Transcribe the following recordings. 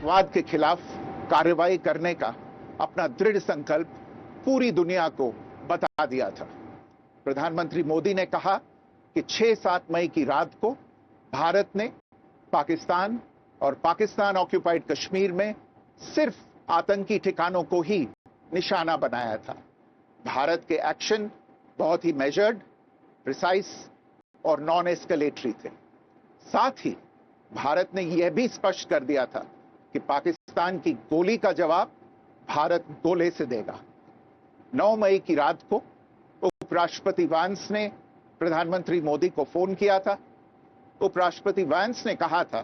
आतंकवाद के खिलाफ कार्रवाई करने का अपना दृढ़ संकल्प पूरी दुनिया को बता दिया था। प्रधानमंत्री मोदी ने कहा कि 6-7 मई की रात को भारत ने पाकिस्तान और पाकिस्तान ऑक्यूपाइड कश्मीर में सिर्फ आतंकी ठिकानों को ही निशाना बनाया था। भारत के एक्शन बहुत ही मेजर्ड, प्रिसाइज और नॉन एस्केलेटरी थे। साथ ही भारत ने यह भी स्पष्ट कर दिया था कि पाकिस्तान की गोली का जवाब भारत गोले से देगा। 9 मई की रात को उपराष्ट्रपति वैंस ने प्रधानमंत्री मोदी को फोन किया था। उपराष्ट्रपति वैंस ने कहा था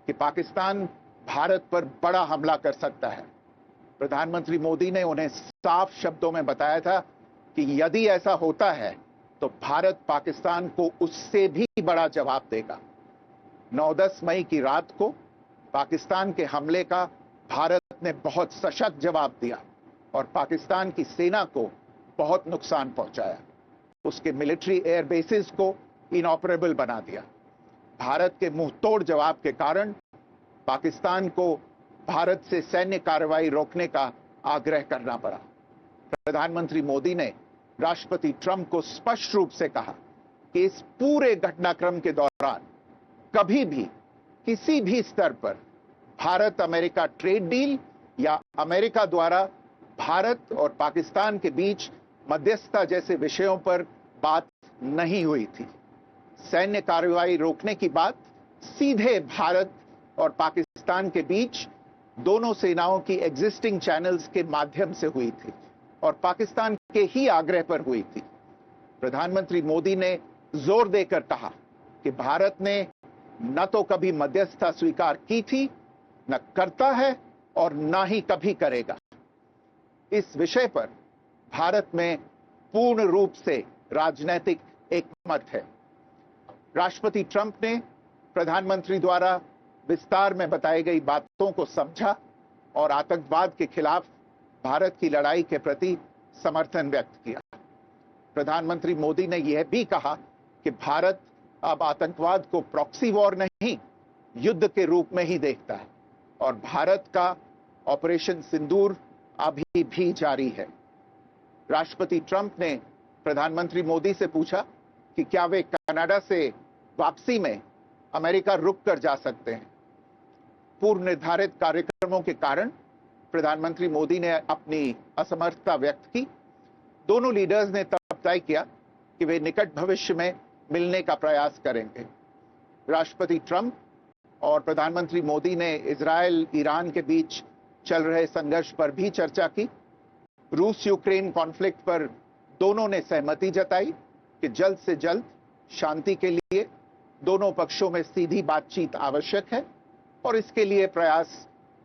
कि पाकिस्तान भारत पर बड़ा हमला कर सकता है। प्रधानमंत्री मोदी ने उन्हें साफ शब्दों में बताया था कि यदि ऐसा होता है तो भारत पाकिस्तान को उससे भी बड़ा जवाब देगा। 9-10 मई की रात को पाकिस्तान के हमले का भारत ने बहुत सशक्त जवाब दिया और पाकिस्तान की सेना को बहुत नुकसान पहुंचाया। उसके मिलिट्री एयर बेसिस को इनऑपरेबल बना दिया। भारत के मुंहतोड़ जवाब के कारण पाकिस्तान को भारत से सैन्य कार्रवाई रोकने का आग्रह करना पड़ा। प्रधानमंत्री मोदी ने राष्ट्रपति ट्रंप को स्पष्ट रूप से कहा कि इस पूरे घटनाक्रम के दौरान कभी भी किसी भी स्तर पर भारत अमेरिका ट्रेड डील या अमेरिका द्वारा भारत और पाकिस्तान के बीच मध्यस्थता जैसे विषयों पर बात नहीं हुई थी। सैन्य कार्रवाई रोकने की बात सीधे भारत और पाकिस्तान के बीच दोनों सेनाओं की एग्जिस्टिंग चैनल्स के माध्यम से हुई थी और पाकिस्तान के ही आग्रह पर हुई थी। प्रधानमंत्री मोदी ने जोर देकर कहा कि भारत ने न तो कभी मध्यस्थता स्वीकार की थी, न करता है और न ही कभी करेगा। इस विषय पर भारत में पूर्ण रूप से राजनीतिक एकमत है। राष्ट्रपति ट्रंप ने प्रधानमंत्री द्वारा विस्तार में बताई गई बातों को समझा और आतंकवाद के खिलाफ भारत की लड़ाई के प्रति समर्थन व्यक्त किया। प्रधानमंत्री मोदी ने यह भी कहा कि भारत अब आतंकवाद को प्रॉक्सी वॉर नहीं, युद्ध के रूप में ही देखता है और भारत का ऑपरेशन सिंदूर अभी भी जारी है। राष्ट्रपति ट्रंप ने प्रधानमंत्री मोदी से पूछा कि क्या वे कनाडा से वापसी में अमेरिका रुक कर जा सकते हैं। पूर्व निर्धारित कार्यक्रमों के कारण प्रधानमंत्री मोदी ने अपनी असमर्थता व्यक्त की। दोनों लीडर्स ने तब तय किया कि वे निकट भविष्य में मिलने का प्रयास करेंगे। राष्ट्रपति ट्रंप और प्रधानमंत्री मोदी ने इजरायल ईरान के बीच चल रहे संघर्ष पर भी चर्चा की। रूस यूक्रेन कॉन्फ्लिक्ट पर दोनों ने सहमति जताई कि जल्द से जल्द शांति के लिए दोनों पक्षों में सीधी बातचीत आवश्यक है और इसके लिए प्रयास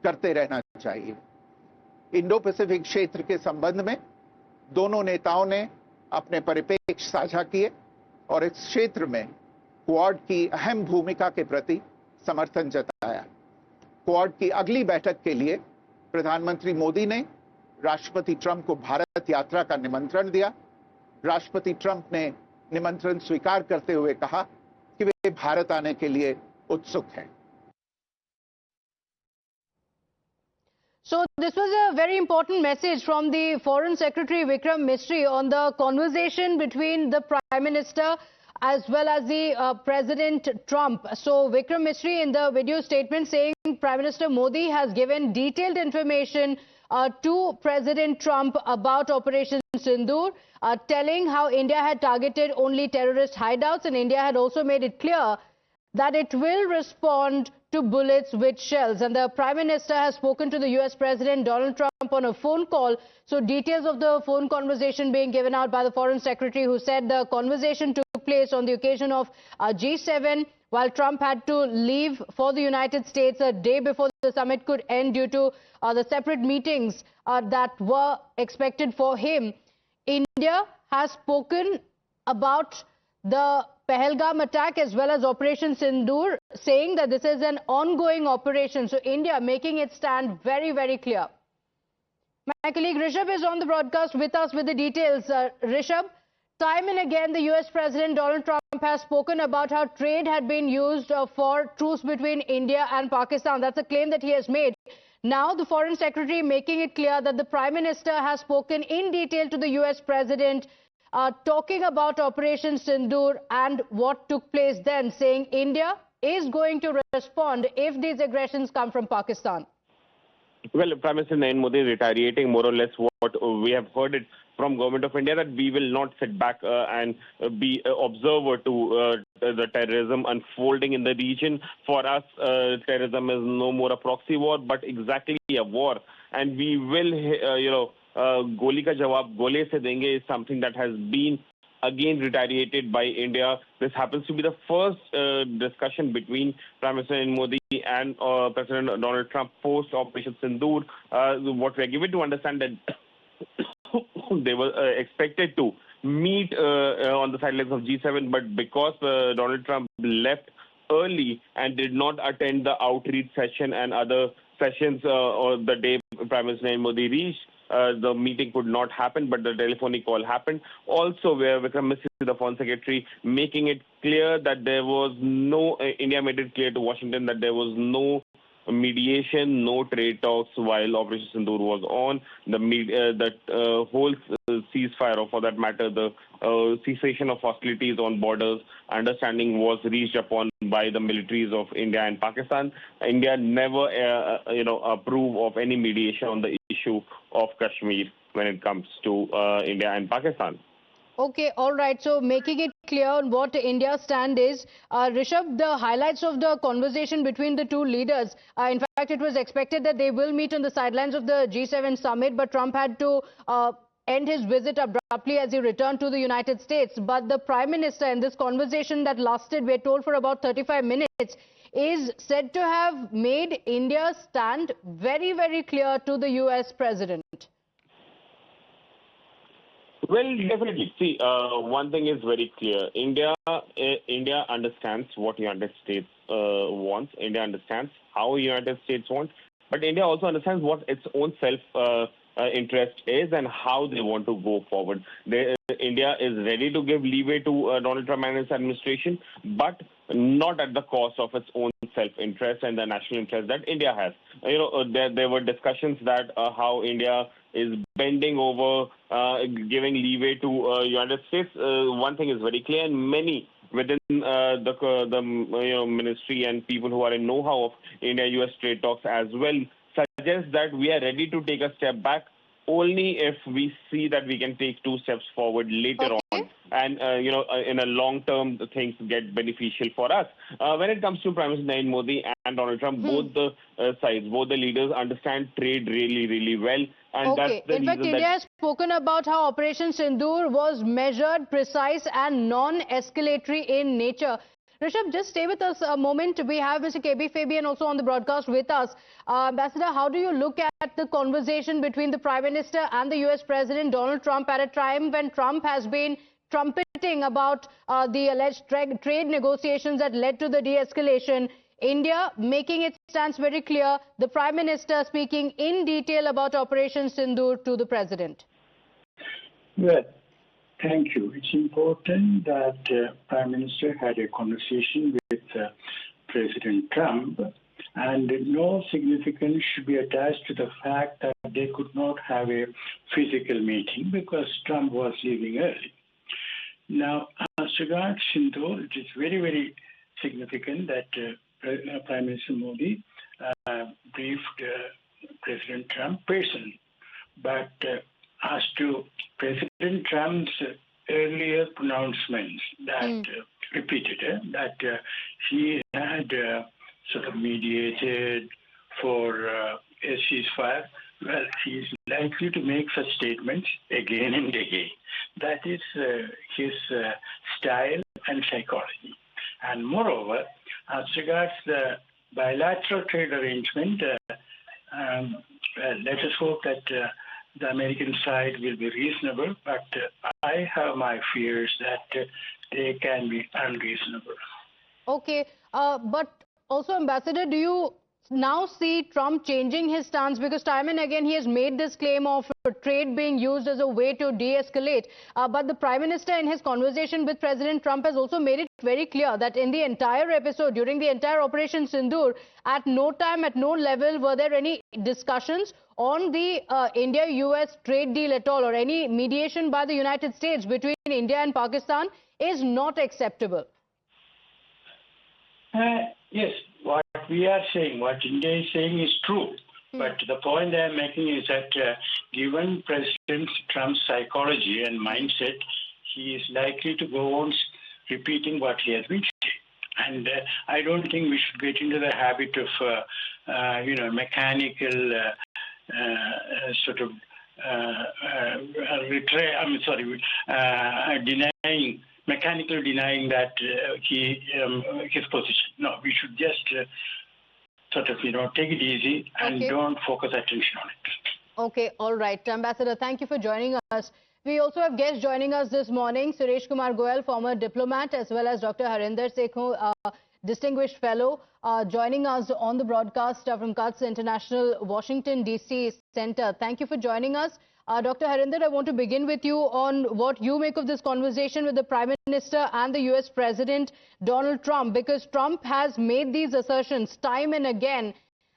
करते रहना चाहिए। इंडो पैसिफिक क्षेत्र के संबंध में दोनों नेताओं ने अपने परिप्रेक्ष्य साझा किए और इस क्षेत्र में क्वाड की अहम भूमिका के प्रति समर्थन जताया। क्वाड की अगली बैठक के लिए प्रधानमंत्री मोदी ने राष्ट्रपति ट्रंप को भारत यात्रा का निमंत्रण दिया। राष्ट्रपति ट्रंप ने निमंत्रण स्वीकार करते हुए कहा कि वे भारत आने के लिए उत्सुक हैं। So this was a very important message from the Foreign Secretary Vikram Misri on the conversation between the Prime Minister as well as the President Trump. So Vikram Misri in the video statement saying Prime Minister Modi has given detailed information to President Trump about Operation Sindhu, telling how India had targeted only terrorist hideouts and India had also made it clear that it will respond to bullets with shells. And the Prime Minister has spoken to the U.S. President Donald Trump on a phone call. So details of the phone conversation being given out by the Foreign Secretary, who said the conversation took place on the occasion of G7, while Trump had to leave for the United States a day before the summit could end due to the separate meetings that were expected for him. India has spoken about the Pahalgam attack as well as Operation Sindhu, saying that this is an ongoing operation. So India making its stand very, very clear. My colleague Rishabh is on the broadcast with us with the details. Rishabh, Time and again, the US President Donald Trump has spoken about how trade had been used for truce between India and Pakistan. That's a claim that he has made. Now, the Foreign Secretary making it clear that the Prime Minister has spoken in detail to the US President, talking about Operation Sindhu and what took place then, saying India is going to respond if these aggressions come from Pakistan. Well, Prime Minister Narendra Modi is reiterating more or less what we have heard it from Government of India, that we will not sit back and be observer to the terrorism unfolding in the region. For us, terrorism is no more a proxy war, but exactly a war. And we will, goli ka jawab gole se denge is something that has been again retaliated by India. This happens to be the first discussion between Prime Minister Narendra Modi and President Donald Trump post Operation Sindhu. What we are given to understand that they were expected to meet on the sidelines of G7, but because Donald Trump left early and did not attend the outreach session and other sessions on the day Prime Minister Narendra Modi reached, the meeting could not happen, but the telephonic call happened. Also, where Vikram Misri, the Foreign Secretary, making it clear that there was no, India made it clear to Washington that there was no mediation, no trade talks while Operation Sindhu was on. The whole ceasefire, or for that matter, the cessation of hostilities on borders, understanding was reached upon by the militaries of India and Pakistan. India never, approve of any mediation on the issue of Kashmir when it comes to India and Pakistan. Okay, all right. So making it clear on what India's stand is, Rishabh, the highlights of the conversation between the two leaders. In fact, it was expected that they will meet on the sidelines of the G7 summit, but Trump had to end his visit abruptly as he returned to the United States. But the Prime Minister, in this conversation that lasted, we're told, for about 35 minutes, is said to have made India's stand very, very clear to the US President. Well, definitely. See, one thing is very clear. India understands what the United States wants. India understands how the United States wants. But India also understands what its own self-interest is and how they want to go forward. India is ready to give leeway to Donald Trump and his administration, but not at the cost of its own self-interest and the national interest that India has. There were discussions that how India is bending over, giving leeway to United States. One thing is very clear, and many within the ministry and people who are in know-how of India-U.S. trade talks as well suggest that we are ready to take a step back only if we see that we can take 2 steps forward later on. And, in a long term, things get beneficial for us. When it comes to Prime Minister Narendra Modi and Donald Trump, both the sides, both the leaders understand trade really, really well. And that's the In fact, India has spoken about how Operation Sindhu was measured, precise and non-escalatory in nature. Rishabh, just stay with us a moment. We have Mr. KB Fabian also on the broadcast with us. Ambassador, how do you look at the conversation between the Prime Minister and the US President Donald Trump at a time when Trump has been trumpeting about the alleged trade negotiations that led to the de-escalation? India making its stance very clear, the Prime Minister speaking in detail about Operation Sindhu to the President. Well, thank you. It's important that Prime Minister had a conversation with President Trump, and no significance should be attached to the fact that they could not have a physical meeting because Trump was leaving early. Now, as regards Sindhu, it is very, very significant that Prime Minister Modi briefed President Trump personally. But as to President Trump's earlier pronouncements that repeated that he had sort of mediated for a ceasefire, well, he is likely to make such statements again and again. That is his style and psychology. And moreover, as regards the bilateral trade arrangement, let us hope that the American side will be reasonable, but I have my fears that they can be unreasonable. Okay, but also, Ambassador, do you now see Trump changing his stance? Because time and again he has made this claim of trade being used as a way to de-escalate. But the Prime Minister in his conversation with President Trump has also made it very clear that in the entire episode, during the entire Operation Sindhu, at no time, at no level were there any discussions on the India-U.S. trade deal at all, or any mediation by the United States between India and Pakistan is not acceptable. Yes, what we are saying, what India is saying is true. But the point I am making is that given President Trump's psychology and mindset, he is likely to go on repeating what he has been saying. And I don't think we should get into the habit of, mechanical mechanically denying that his position. No, we should just take it easy and don't focus attention on it. Okay, all right. Ambassador, thank you for joining us. We also have guests joining us this morning. Suresh Kumar Goyal, former diplomat, as well as Dr. Harinder Sekho, distinguished fellow, joining us on the broadcast from Kutz International Washington, D.C. Center. Thank you for joining us. Dr. Harinder, I want to begin with you on what you make of this conversation with the Prime Minister and the U.S. President Donald Trump, because Trump has made these assertions time and again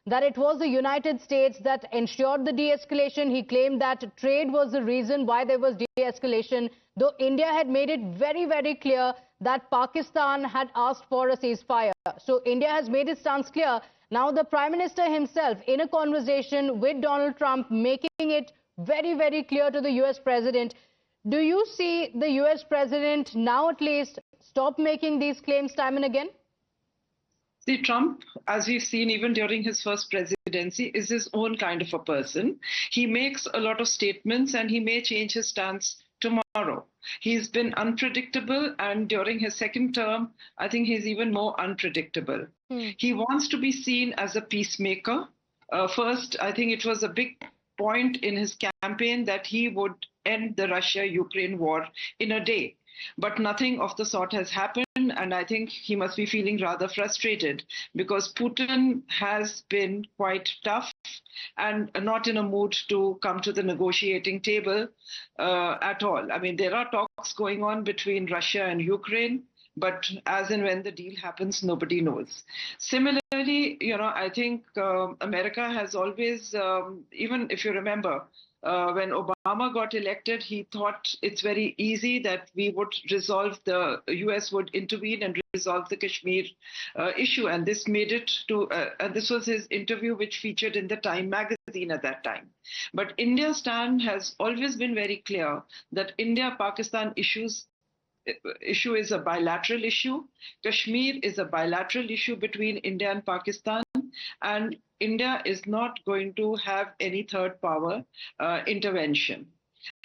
that it was the United States that ensured the de-escalation. He claimed that trade was the reason why there was de-escalation, though India had made it very, very clear that Pakistan had asked for a ceasefire. So India has made its stance clear. Now the Prime Minister himself, in a conversation with Donald Trump, making it very, very clear to the U.S. President. Do you see the U.S. President now at least stop making these claims time and again? See, Trump, as we've seen even during his first presidency, is his own kind of a person. He makes a lot of statements and he may change his stance tomorrow. He's been unpredictable, and during his second term, I think he's even more unpredictable. He wants to be seen as a peacemaker. First, I think it was a big point in his campaign that he would end the Russia-Ukraine war in a day. But nothing of the sort has happened, and I think he must be feeling rather frustrated because Putin has been quite tough and not in a mood to come to the negotiating table at all. I mean, there are talks going on between Russia and Ukraine, but as and when the deal happens, nobody knows. Similarly, I think America has always, even if you remember, when Obama got elected, he thought it's very easy that we would resolve, the U.S. would intervene and resolve the Kashmir issue. And this made it to, and this was his interview which featured in the Time magazine at that time. But India's stand has always been very clear that India-Pakistan issue is a bilateral issue. Kashmir is a bilateral issue between India and Pakistan, and India is not going to have any third power intervention.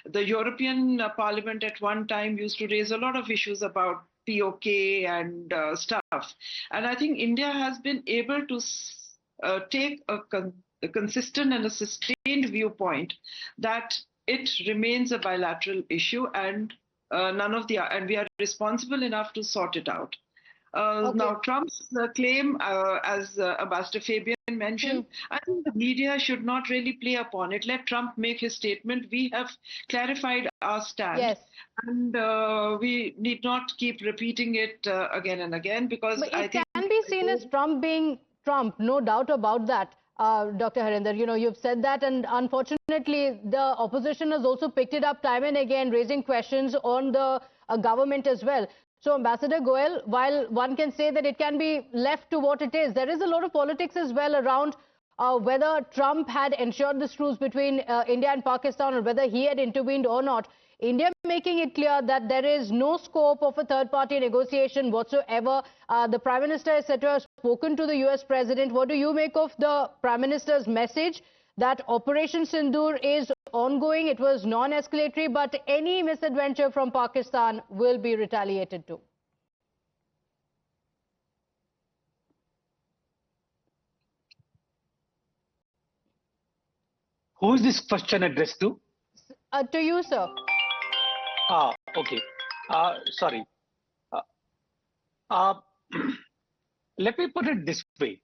The European Parliament at one time used to raise a lot of issues about POK and stuff. And I think India has been able to take a consistent and a sustained viewpoint that it remains a bilateral issue, and and we are responsible enough to sort it out. Now, Trump's claim, as Ambassador Fabian mentioned, I think the media should not really play upon it. Let Trump make his statement. We have clarified our stand, and we need not keep repeating it again and again, because I think it can be seen as Trump being Trump, no doubt about that. Dr. Harinder, you've said that, and unfortunately, the opposition has also picked it up time and again, raising questions on the government as well. So, Ambassador Goyal, while one can say that it can be left to what it is, there is a lot of politics as well around whether Trump had ensured this truce between India and Pakistan, or whether he had intervened or not. India making it clear that there is no scope of a third-party negotiation whatsoever. The Prime Minister is said to have spoken to the U.S. President. What do you make of the Prime Minister's message that Operation Sindhu is ongoing? It was non-escalatory, but any misadventure from Pakistan will be retaliated to. Who is this question addressed to? To you, sir. Okay. Sorry. Let me put it this way.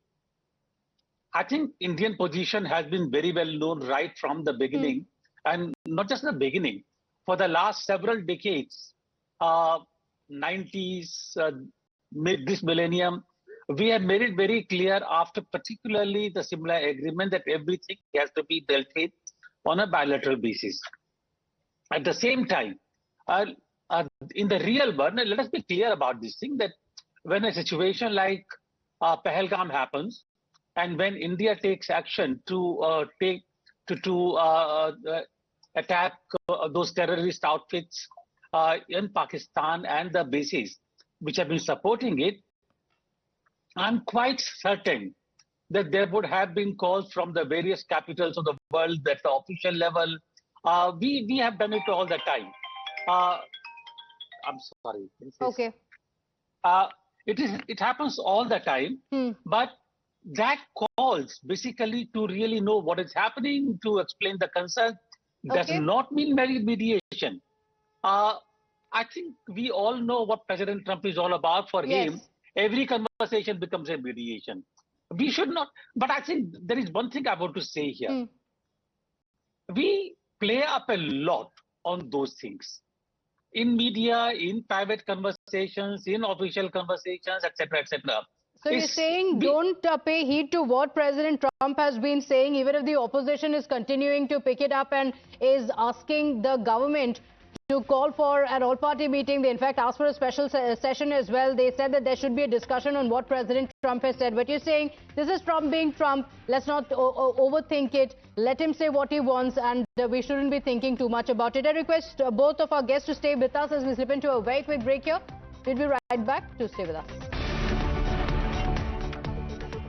I think Indian position has been very well known right from the beginning, and not just the beginning. For the last several decades, 90s, this millennium, we have made it very clear after particularly the Simla agreement that everything has to be dealt with on a bilateral basis. At the same time, in the real world, let us be clear about this thing, that when a situation like Pahalgam happens, and when India takes action to attack those terrorist outfits in Pakistan and the bases which have been supporting it, I'm quite certain that there would have been calls from the various capitals of the world at the official level. We have done it all the time. I'm sorry. Okay. It happens all the time, but that calls basically to really know what is happening, to explain the concern, does not mean mediation. I think we all know what President Trump is all about. For him, every conversation becomes a mediation. We should not, but I think there is one thing I want to say here. We play up a lot on those things. In media, in private conversations, in official conversations, etc., etc. So you're saying don't pay heed to what President Trump has been saying, even if the opposition is continuing to pick it up and is asking the government to call for an all-party meeting. They in fact asked for a special session as well. They said that there should be a discussion on what President Trump has said. But you're saying this is Trump being Trump. Let's not overthink it. Let him say what he wants, and we shouldn't be thinking too much about it. I request both of our guests to stay with us as we slip into a very quick break here. We'll be right back. To stay with us.